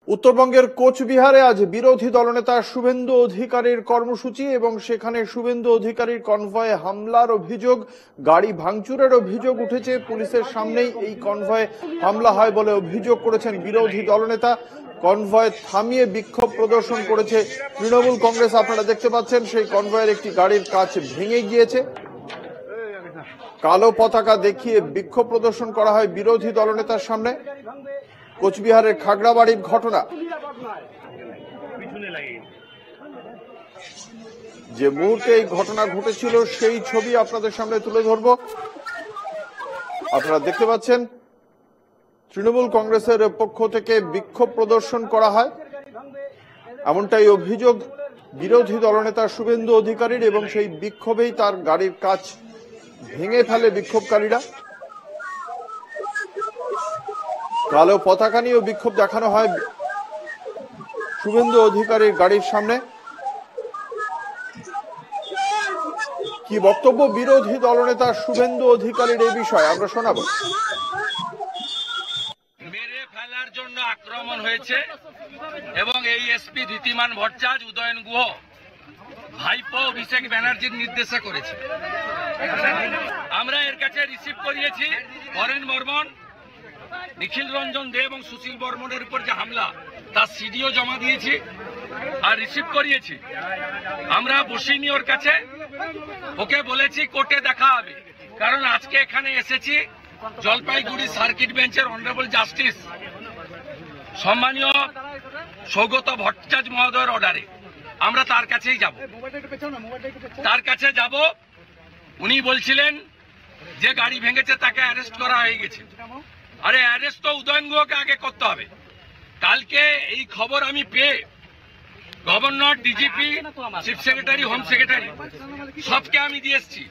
উত্তরবঙ্গের কোচবিহারে আজ বিরোধী দলনেতা শুভেন্দু অধিকারীর কর্মসূচি এবং সেখানে শুভেন্দু অধিকারীর কনভয়ে হামলার অভিযোগ, গাড়ি ভাঙচুরের অভিযোগ উঠেছে। পুলিশের সামনেই এই কনভয়ে হামলা হয় বলে অভিযোগ করেছেন বিরোধী দলনেতা। কনভয় থামিয়ে বিক্ষোভ প্রদর্শন করেছে তৃণমূল কংগ্রেস। আপনারা দেখতে পাচ্ছেন সেই কনভয়ের একটি গাড়ির কাচ ভেঙে গিয়েছে। কালো পতাকা দেখিয়ে বিক্ষোভ প্রদর্শন করা হয় বিরোধী দলনেতার সামনে। কোচবিহারের খাগড়াবাড়ির ঘটনা, যে মুহূর্তে এই ঘটনা ঘটেছিল সেই ছবি আপনাদের সামনে তুলে ধরব। আপনারা দেখতে পাচ্ছেন তৃণমূল কংগ্রেসের পক্ষ থেকে বিক্ষোভ প্রদর্শন করা হয়, এমনটাই অভিযোগ বিরোধী দলনেতা শুভেন্দু অধিকারীর, এবং সেই বিক্ষোভেই তার গাড়ির কাচ ভেঙে ফেলে বিক্ষোভকারীরা। কালো পতাকা নিয়েও বিক্ষোভ দেখানো হয় শুভেন্দু অধিকারীর গাড়ির সামনে। কি বক্তব্য বিরোধী দলনেতা শুভেন্দু অধিকারীর এই বিষয়ে আমরা শোনাবো। মেরে ফেলার জন্য আক্রমণ হয়েছে এবং এই এসপি ধীতিমান ভট্টাচার্য, উদয়ন গুহ ভাইপো অভিষেক ব্যানার্জির নির্দেশে করেছে। আমরা এর কাছে রিসিভ করিয়েছি হরেন বর্মন, নিখিল রঞ্জন দে এবং সুশীল বর্মনের উপর যে হামলা তার সিডিও জমা দিয়েছি আর রিসিভ করিয়েছি। আমরা বসিনি ওর কাছে, ওকে বলেছি কোর্টে দেখা হবে, কারণ আজকে এখানে এসেছি জলপাইগুড়ি সার্কিট বেঞ্চের অনারেবল জাস্টিস সম্মানীয় সৌগত ভট্টাচার্য মহোদয়ের অর্ডারে আমরা তার কাছেই যাব। উনি বলছিলেন যে গাড়ি ভেঙেছে তাকে অ্যারেস্ট করা হয়ে গেছে। আরে অ্যারেস্ট তো উদয়ন গুহকে আগে করতে হবে। কালকে এই খবর আমি পেয়ে governor, DGP, chief secretary, home secretary সবকে আমি দিয়ে এসেছি।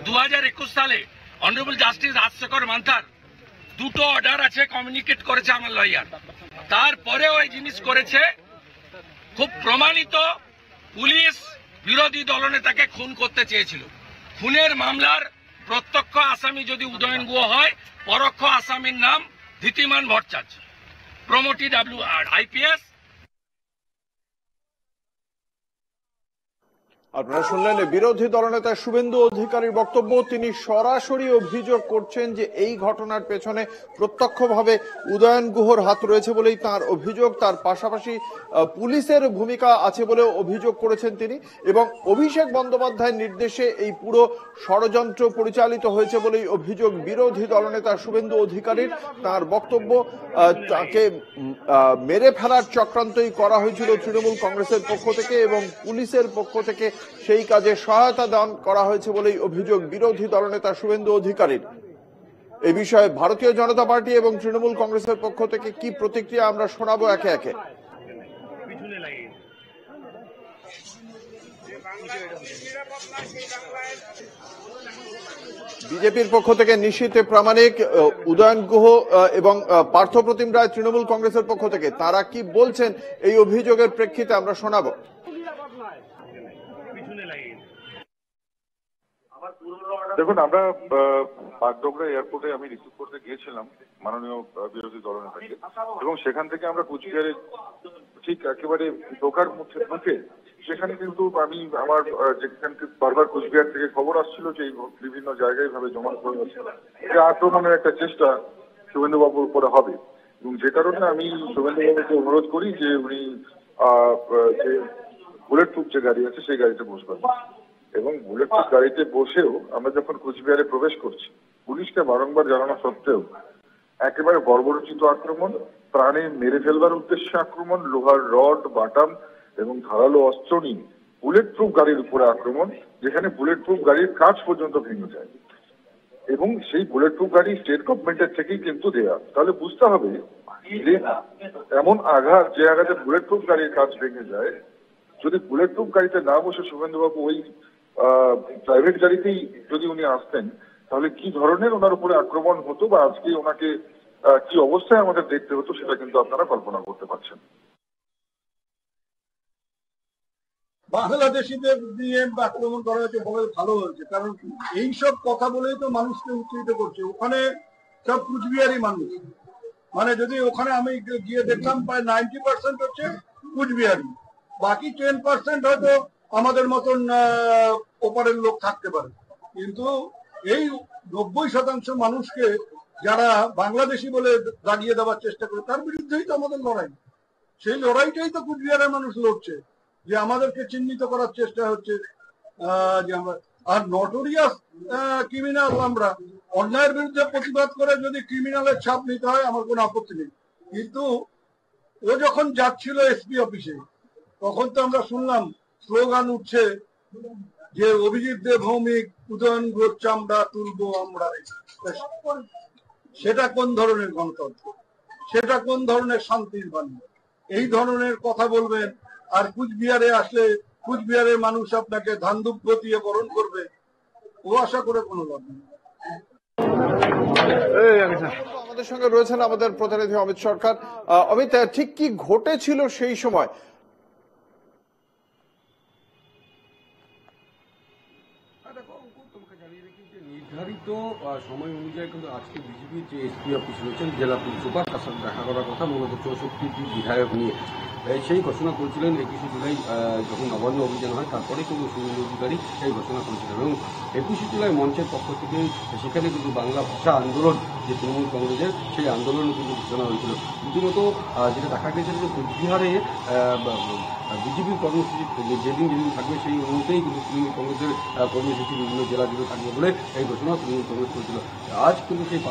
2021 সালে অনারেবল জাস্টিস রাজশেখর মান্থার দুটো অর্ডার আছে, কমিউনিকেট করেছে আমার লয়ার। তারপরে ওই জিনিস করেছে, খুব প্রমাণিত। পুলিশ বিরোধী দলনেতাকে খুন করতে চেয়েছিল। খুনের মামলার প্রত্যক্ষ আসামি যদি উদয়ন গুহ হয়, পরোক্ষ আসামির নাম Dhitiman Bhattacharya, promotee WR IPS। আপনারা শুনলেন বিরোধী দলনেতা শুভেন্দু অধিকারীর বক্তব্য। তিনি সরাসরি অভিযোগ করছেন যে এই ঘটনার পেছনে প্রত্যক্ষভাবে উদয়ন গুহর হাত রয়েছে বলেই তার অভিযোগ। তার পাশাপাশি পুলিশের ভূমিকা আছে বলেও অভিযোগ করেছেন তিনি, এবং অভিষেক বন্দ্যোপাধ্যায়ের নির্দেশে এই পুরো ষড়যন্ত্র পরিচালিত হয়েছে বলেই অভিযোগ বিরোধী দলনেতা শুভেন্দু অধিকারীর। তার বক্তব্য, তাকে মেরে ফেলার চক্রান্তই করা হয়েছিল তৃণমূল কংগ্রেসের পক্ষ থেকে এবং পুলিশের পক্ষ থেকে সেই কাজে সহায়তা দান করা হয়েছে বলেই অভিযোগ বিরোধী দলনেতা শুভেন্দু অধিকারীর। এই বিষয়ে ভারতীয় জনতা পার্টি এবং তৃণমূল কংগ্রেসের পক্ষ থেকে কি প্রতিক্রিয়া আমরা শোনাবো একে একে। বিজেপির পক্ষ থেকে নিশীথ প্রামাণিক, উদয়ন গুহ এবং পার্থপ্রতিম রায় তৃণমূল কংগ্রেসের পক্ষ থেকে তারা কি বলছেন এই অভিযোগের প্রেক্ষিতে আমরা শোনাবো। দেখুন, আমরা বাগডোগরা এয়ারপোর্টে আমি রিসিভ করতে গিয়েছিলাম মাননীয় বিরোধী দলনেতাকে, এবং সেখান থেকে আমরা কুচবিহারে ঠিক একেবারে ঢোকার মুখে সেখানে কিন্তু আমি আমার যেখান থেকে বারবার কুচবিহার থেকে খবর আসছিল যে বিভিন্ন জায়গায় ভাবে জমা করে আছে, যে আক্রমণের একটা চেষ্টা শুভেন্দুবাবুর উপরে হবে, এবং যে কারণে আমি শুভেন্দুবাবুকে অনুরোধ করি যে উনি যে বুলেট প্রুফ যে গাড়ি আছে সেই গাড়িতে বসবেন। এবং বুলেট প্রুফ গাড়িতে বসেও আমরা যখন কুচবিহারে প্রবেশ করছি, পুলিশকে বারংবার জানানো সত্ত্বেও একেবারে বর্বরোচিত আক্রমণ, প্রাণে মেরে ফেলবার উদ্দেশ্যে আক্রমণ, লোহার রড, বাটাম এবং ধারালো অস্ত্র নিয়ে বুলেট প্রুফ গাড়ির উপরে আক্রমণ, যেখানে বুলেট প্রুফ গাড়ির কাঁচ পর্যন্ত ভেঙে যায়, এবং সেই বুলেট প্রুফ গাড়ি স্টেট গভর্নমেন্টের থেকেই কিন্তু দেয়া। তাহলে বুঝতে হবে যে এমন আঘাত, যে আঘাতে বুলেট প্রুফ গাড়ির কাঁচ ভেঙে যায়, যদি বুলেট প্রুফ গাড়িতে না বসে শুভেন্দুবাবু ওই প্রাইভেট গাড়িতেই যদি উনি আসতেন, তাহলে কি ধরনের ওনার উপরে আক্রমণ হতো বা আজকে ওনাকে কি অবস্থায় আমাদের দেখতে হতো সেটা কিন্তু আপনারা কল্পনা করতে পারছেন। বাংলাদেশিদের দিয়ে আক্রমণ করা হয়েছে বলে ভালো হয়েছে, কারণ এইসব কথা বলেই তো মানুষকে উত্তেজিত করছে। ওখানে সব কুচবিহারি মানুষ, মানে যদি ওখানে আমি গিয়ে দেখলাম প্রায় 90% হচ্ছে কুচবিহারি, বাকি 10% হয়তো আমাদের মতন ওপারের লোক থাকতে পারে। কিন্তু এই 90% মানুষকে যারা বাংলাদেশি বলে দাগিয়ে দেওয়ার চেষ্টা করে, তার বিরুদ্ধেই তো আমাদের লড়াই। সেই লড়াইটাই তো কুচবিহারের মানুষ লড়ছে, যে আমাদেরকে চিহ্নিত করার চেষ্টা হচ্ছে যে আমরা আর নটোরিয়াস ক্রিমিনাল। আমরা অন্যায়ের বিরুদ্ধে প্রতিবাদ করে যদি ক্রিমিনালের ছাপ নিতে হয় আমার কোনো আপত্তি নেই, কিন্তু ও যখন যাচ্ছিল এসপি অফিসে তখন তো আমরা শুনলাম স্লোগান উঠছে যে অভিজিৎ দে ভৌমিক, উদয়ন ঘোষ চামড়া তুলবো আমরা। সেটা কোন ধরনের গণতন্ত্র? সেটা কোন ধরনের শান্তির বাণী? এই ধরনের কথা বলবেন আর কুচবিহারে আসলে কুচবিহারের মানুষ আপনাকে ধানদুব্য দিয়ে বরণ করবে, ও আশা করে কোনো লাভ নেই। আমাদের সঙ্গে রয়েছেন আমাদের প্রতিনিধি অমিত সরকার। অমিত, ঠিক কি ঘটেছিল সেই সময়? নির্ধারিত সময় অনুযায়ী কিন্তু আজকে বিজেপির যে এসপি অফিস রয়েছেন, জেলা পুলিশ সুপার, তার সাথে দেখা করার কথা মূলত 64টি বিধায়ক নিয়ে সেই ঘোষণা করেছিলেন 21শে জুলাই যখন নবান্ন অভিযান হয়, তারপরে কিন্তু শুভেন্দু অধিকারী এই ঘোষণা করেছিলেন। এবং 21শে জুলাই মঞ্চের পক্ষ থেকে সেখানে কিন্তু বাংলা ভাষা আন্দোলন যে তৃণমূল কংগ্রেসের, সেই আন্দোলনে কিন্তু ঘোষণা হয়েছিল। রীতিমতো যেটা দেখা গেছে যে কোচবিহারে বিজেপির কর্মসূচি যেদিন থাকবে সেই অনুযায়ী কিন্তু তৃণমূল কংগ্রেসের কর্মসূচি বিভিন্ন জেলা জুড়ে থাকবে বলে এই ঘোষণা তৃণমূল কংগ্রেস করেছিল। আজ কিন্তু সেই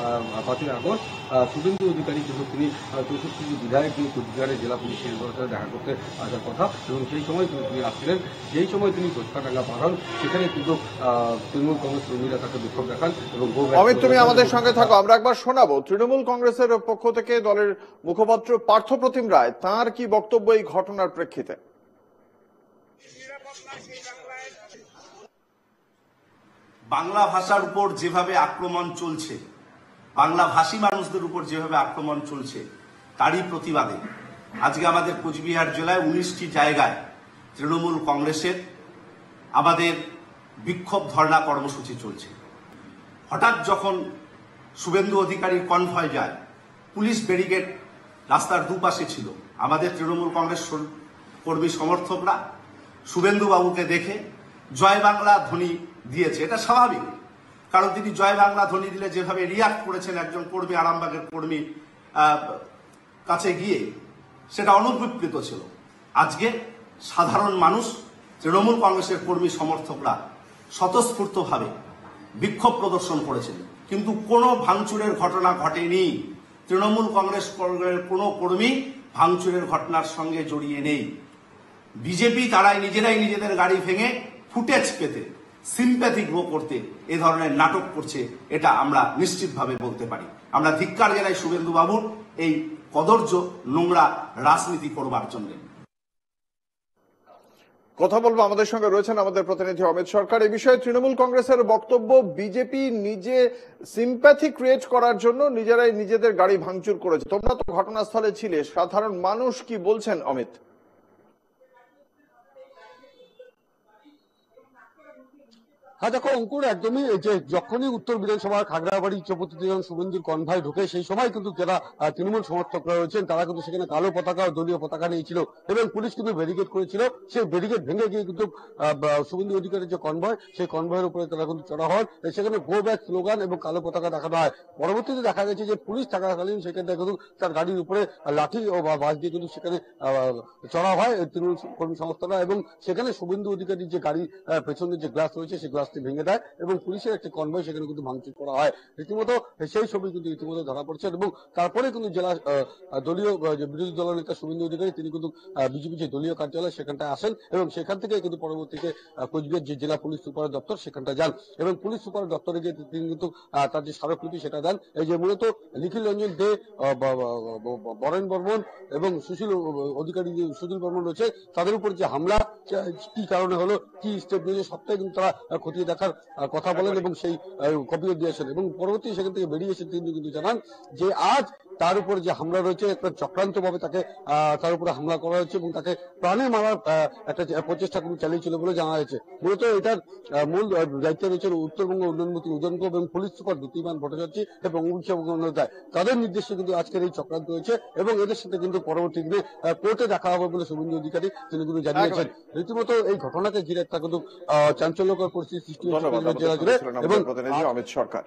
5ই আগস্ট শুভেন্দু অধিকারী কিন্তু তিনি 64টি বিধায়ক নিয়ে কোচবিহারের জেলা পুলিশের সাথে দেখা করতে আসার কথা, এবং সেই সময় তিনি আসছিলেন। যেই সময় তিনি ঘোষকাডাঙ্গা পাঠান, সেখানে কিন্তু তৃণমূল কংগ্রেস কর্মীরা তাকে বিক্ষোভ দেখান। এবং অমিত, তুমি আমাদের সঙ্গে থাকো, আমরা একবার শোনাবো তৃণমূল কংগ্রেসের পক্ষ থেকে দলের মুখপাত্র পার্থপ্রতিম রায় তাঁর কি বক্তব্য এই ঘটনার প্রেক্ষিতে। বাংলা ভাষার উপর যেভাবে আক্রমণ চলছে, বাংলা ভাষী মানুষদের উপর যেভাবে আক্রমণ চলছে, তারই প্রতিবাদে আজকে আমাদের কোচবিহার জেলায় 19টি জায়গায় তৃণমূল কংগ্রেসের আমাদের বিক্ষোভ ধর্ণা কর্মসূচি চলছে। হঠাৎ যখন শুভেন্দু অধিকারীর কনভয় যায়, পুলিশ ব্যারিকেড রাস্তার দুপাশে ছিল। আমাদের তৃণমূল কংগ্রেস কর্মী সমর্থকরা শুভেন্দু বাবুকে দেখে জয় বাংলা ধ্বনি দিয়েছে। এটা স্বাভাবিক, কারণ তিনি জয় বাংলা ধ্বনি দিলে যেভাবে রিয়াক্ট করেছেন একজন কর্মী, আরামবাগের কর্মী কাছে গিয়ে, সেটা অনুপ্রীত ছিল। আজকে সাধারণ মানুষ, তৃণমূল কংগ্রেসের কর্মী সমর্থকরা স্বতঃস্ফূর্তভাবে বিক্ষোভ প্রদর্শন করেছেন, কিন্তু কোনো ভাঙচুরের ঘটনা ঘটেনি। তৃণমূল কংগ্রেস কোনো কর্মী ভাঙচুরের ঘটনার সঙ্গে জড়িয়ে নেই। বিজেপি তারাই নিজেরাই নিজেদের গাড়ি ভেঙে ফুটেজ পেতে, সিম্প্যাথি গ্রো করতে এ ধরনের নাটক করছে, এটা আমরা নিশ্চিতভাবে বলতে পারি। আমরা ধিক্কার জানাই শুভেন্দু বাবুর এই কদর্য নোংরা রাজনীতি করবার জন্য। কথা বলবো, আমাদের সঙ্গে রয়েছেন আমাদের প্রতিনিধি অমিত সরকার। এই বিষয়ে তৃণমূল কংগ্রেসের বক্তব্য, বিজেপি নিজে সিম্প্যাথি ক্রিয়েট করার জন্য নিজেরাই নিজেদের গাড়ি ভাঙচুর করেছে। তোমরা তো ঘটনাস্থলে ছিলে, সাধারণ মানুষ কি বলছেন অমিত? হ্যাঁ দেখো অঙ্কুর, একদমই যে যখনই উত্তর বিধানসভার খাগড়াবাড়ি চৌপতিতে যখন শুভেন্দুর কনভয় ঢুকে, সেই সময় কিন্তু যারা তৃণমূল সমর্থকরা রয়েছেন তারা কিন্তু সেখানে কালো পতাকা ও দলীয় পতাকা নিয়েছিল, এবং পুলিশ কিন্তু ব্যারিকেড করেছিল। সেই ব্যারিকেড ভেঙে গিয়ে কিন্তু শুভেন্দু অধিকারীর যে কনভয়, সেই কনভয়ের উপরে তারা কিন্তু চড়া হয়। সেখানে গো ব্যাক স্লোগান এবং কালো পতাকা দেখানো হয়। পরবর্তীতে দেখা গেছে যে পুলিশ থাকাকালীন সেখানে কিন্তু তার গাড়ির উপরে লাঠি ও বাস দিয়ে কিন্তু সেখানে চড়া হয় তৃণমূল কর্মী সংস্থারা, এবং সেখানে শুভেন্দু অধিকারীর যে গাড়ি পেছনের যে গ্লাস রয়েছে সেই গ্লাস ভেঙে দেয়, এবং পুলিশের একটি কনভয় সেখানে কিন্তু ভাঙচুর করা হয়। রীতিমতো সেই ছবি কিন্তু ইতিমধ্যে ধরা পড়ছে, এবং তারপরে কিন্তু জেলা দলীয় বিরোধী দলের নেতা শুভেন্দু অধিকারী তিনি কিন্তু বিজেপি যে দলীয় কার্যালয় সেখানটায় আসেন, এবং সেখান থেকে কিন্তু পরবর্তীতে কোচবিহার যে জেলা পুলিশ সুপারের দপ্তর সেখানটা যান, এবং পুলিশ সুপারের দপ্তরে গিয়ে তিনি কিন্তু তার যে স্মারকলিপি সেটা দেন। এই যে মূলত নিখিল রঞ্জন দে, বরেন বর্মন এবং সুশীল অধিকারী, সুশীল বর্মন রয়েছে, তাদের উপর যে হামলা কি কারণে হলো, কি স্টেপ নিয়েছে, সবটাই কিন্তু তারা খতিয়ে দেখার কথা বলেন, এবং সেই কপিও দিয়েছেন। এবং পরবর্তী সেখান থেকে বেরিয়ে এসে তিনি কিন্তু জানান যে আজ তার উপর যে হামলা রয়েছে একটা চক্রান্তভাবে তাকে তার উপরে হামলা করা হয়েছে এবং তাকে প্রাণে মারার একটা প্রচেষ্টা কিন্তু চালিয়েছিল বলে জানা যাচ্ছে। মূলত এটার মূল দায়িত্বে রয়েছে উত্তরবঙ্গ উন্নয়ন মন্ত্রী উদয়ন গুহ এবং পুলিশ সুপার দ্যুতিমান ভট্টাচার্য এবং অভিষেক বন্দ্যোপাধ্যায়, তাদের নির্দেশে কিন্তু আজকের এই চক্রান্ত হয়েছে এবং এদের সাথে কিন্তু পরবর্তী দিনে কোর্টে দেখা হবে বলে শুভেন্দু অধিকারী তিনি কিন্তু জানিয়েছেন। রীতিমতো এই ঘটনাকে ঘিরে একটা কিন্তু চাঞ্চল্যকর পরিস্থিতি সৃষ্টি হয়েছে জেলা জুড়ে এবং প্রতিনিধি অমিত সরকার।